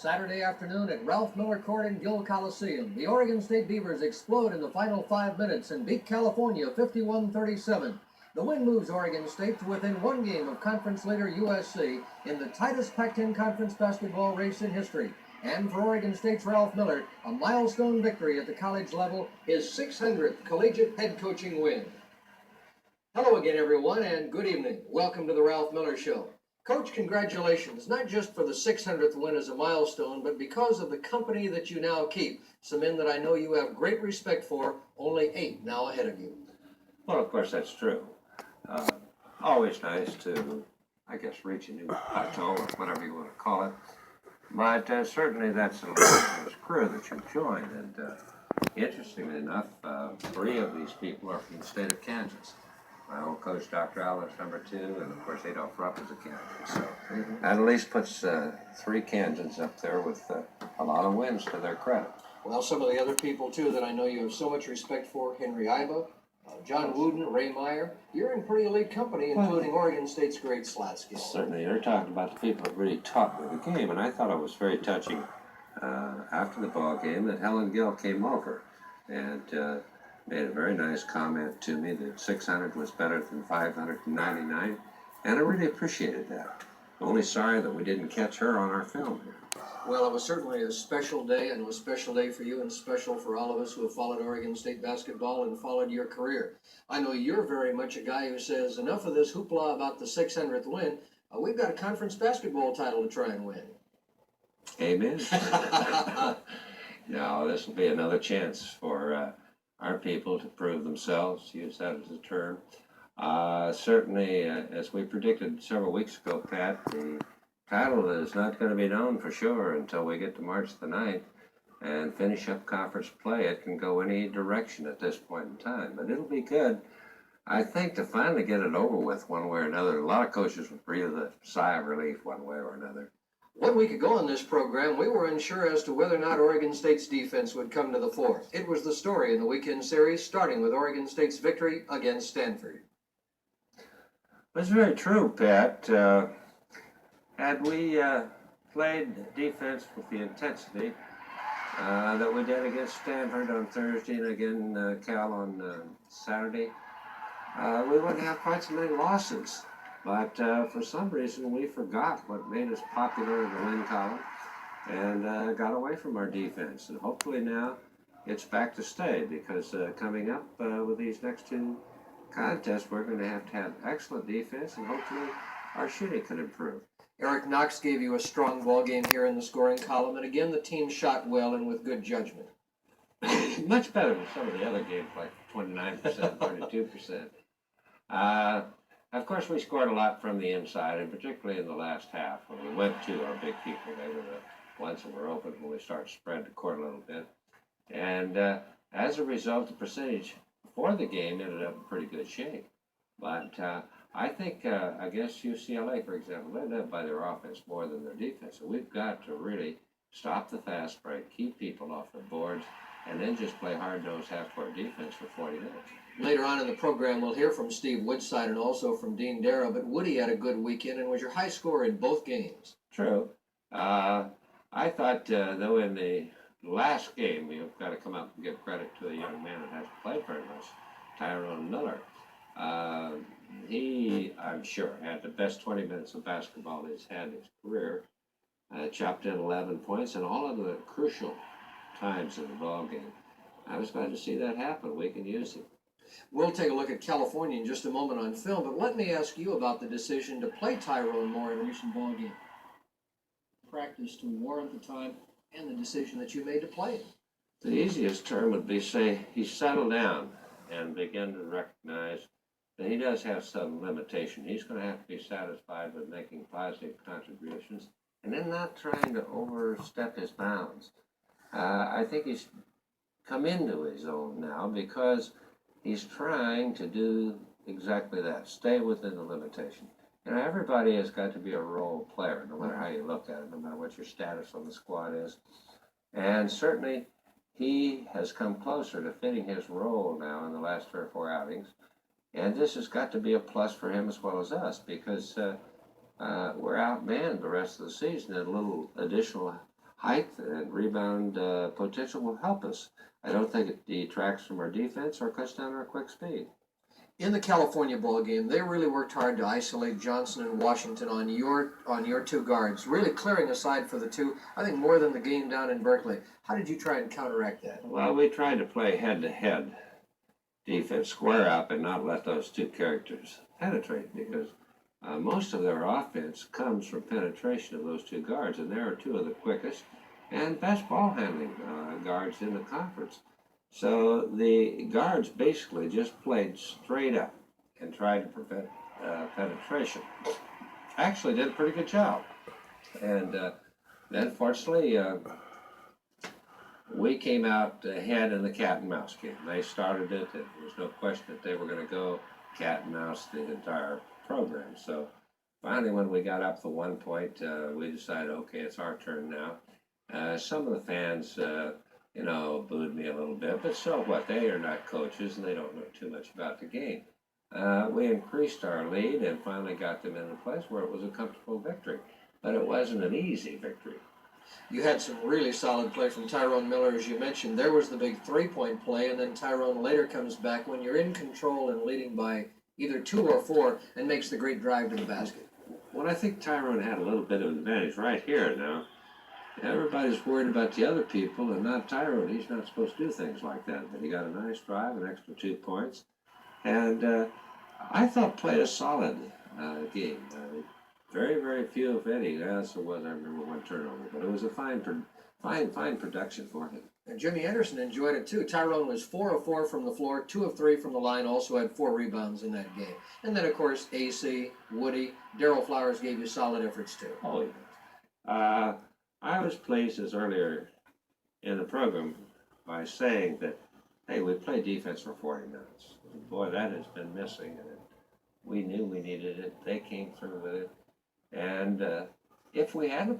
Saturday afternoon at Ralph Miller Court in Gill Coliseum, the Oregon State Beavers explode in the final 5 minutes and beat California 51-37. The win moves Oregon State to within one game of conference leader USC in the tightest Pac-10 conference basketball race in history. And for Oregon State's Ralph Miller, a milestone victory at the college level, his 600th collegiate head coaching win. Hello again, everyone, and good evening. Welcome to the Ralph Miller Show. Coach, congratulations, not just for the 600th win as a milestone, but because of the company that you now keep. Some men that I know you have great respect for, only 8 now ahead of you. Well, of course, that's true. Always nice to, I guess, reach a new plateau or whatever you want to call it. But certainly that's an illustrious crew that you've joined. And interestingly enough, 3 of these people are from the state of Kansas. My old coach, Dr. Allen, is number 2, and of course Adolph Rupp is a Kansas. So that at least puts 3 Kansans up there with a lot of wins to their credit. Well, some of the other people, too, that I know you have so much respect for, Henry Iba, John Wooden, Ray Meyer, you're in pretty elite company, including Oregon State's great Slatsky. Certainly, you're talking about the people that really taught me the game, and I thought it was very touching after the ball game that Helen Gill came over and made a very nice comment to me that 600 was better than 599, and I really appreciated that. Only sorry that we didn't catch her on our film here. Well, it was certainly a special day, and it was a special day for you and special for all of us who have followed Oregon State basketball and followed your career. I know you're very much a guy who says, enough of this hoopla about the 600th win. We've got a conference basketball title to try and win. Amen. No, this will be another chance for our people to prove themselves, use that as a term. Certainly, as we predicted several weeks ago, Pat, the title is not going to be known for sure until we get to March the 9th and finish up conference play. It can go any direction at this point in time, but it'll be good, I think, to finally get it over with one way or another. A lot of coaches would breathe a sigh of relief one way or another. 1 week ago on this program, we were unsure as to whether or not Oregon State's defense would come to the fore. It was the story in the weekend series, starting with Oregon State's victory against Stanford. That's very true, Pat. Had we played defense with the intensity that we did against Stanford on Thursday and again Cal on Saturday, we wouldn't have quite so many losses. But for some reason, we forgot what made us popular in the win column and got away from our defense. And hopefully now it's back to stay, because coming up with these next 2 contests, we're going to have excellent defense, and hopefully our shooting can improve. Eric Knox gave you a strong ball game here in the scoring column, and again the team shot well and with good judgment. Much better than some of the other games, like 29%, 32%. Of course, we scored a lot from the inside, and particularly in the last half when we went to our big people. They were the ones that were open when we started to spread the court a little bit. And as a result, the percentage before the game ended up in pretty good shape. But I think against UCLA, for example, they led by their offense more than their defense. So we've got to really stop the fast break, keep people off the boards, and then just play hard-nosed half-court defense for 40 minutes. Later on in the program, we'll hear from Steve Woodside and also from Dean Darrow, but Woody had a good weekend and was your high scorer in both games. True. I thought, though, in the last game, you've got to come up and give credit to a young man that hasn't played very much, Tyrone Miller. He, I'm sure, had the best 20 minutes of basketball he's had in his career. Chopped in 11 points in all of the crucial times in the ball game. I was glad to see that happen. We can use him. We'll take a look at California in just a moment on film, but let me ask you about the decision to play Tyrone more in a recent ball game. Practice to warrant the time and the decision that you made to play him. The easiest term would be say he settled down and begin to recognize that he does have some limitation. He's going to have to be satisfied with making positive contributions and then not trying to overstep his bounds. I think he's come into his own now because he's trying to do exactly that, stay within the limitation. You know, everybody has got to be a role player, no matter how you look at it, no matter what your status on the squad is. And certainly, he has come closer to fitting his role now in the last 3 or 4 outings. And this has got to be a plus for him as well as us, because we're outmanned the rest of the season at a little additional height and rebound potential will help us. I don't think it detracts from our defense or cuts down our quick speed. In the California ball game, they really worked hard to isolate Johnson and Washington on your two guards, really clearing aside for the two. I think more than the game down in Berkeley. How did you try and counteract that? Well, we tried to play head-to-head defense, square up, and not let those two characters penetrate, because most of their offense comes from penetration of those two guards, and they are two of the quickest and best ball handling guards in the conference. So the guards basically just played straight up and tried to prevent penetration. Actually did a pretty good job. And then fortunately, we came out ahead in the cat and mouse game. They started it. There was no question that they were going to go cat and mouse the entire program. So finally, when we got up to one point, we decided, okay, it's our turn now. Some of the fans, booed me a little bit, but so what? They are not coaches, and they don't know too much about the game. We increased our lead and finally got them in a place where it was a comfortable victory. But it wasn't an easy victory. You had some really solid play from Tyrone Miller, as you mentioned. There was the big three-point play, and then Tyrone later comes back when you're in control and leading by either 2 or 4 and makes the great drive to the basket. Well, I think Tyrone had a little bit of advantage right here now. Everybody's worried about the other people and not Tyrone. He's not supposed to do things like that. But he got a nice drive, an extra 2 points. And I thought played a solid game. Very, very few, if any. Yes, it was. I remember one turnover. But it was a fine production for him. And Jimmy Anderson enjoyed it too. Tyrone was 4 of 4 from the floor, 2 of 3 from the line, also had 4 rebounds in that game. And then, of course, AC, Woody, Darryl Flowers gave you solid efforts too. Oh, yeah. I was pleased as earlier in the program by saying that, hey, we played defense for 40 minutes. Boy, that has been missing. And we knew we needed it. They came through with it. And if we hadn't played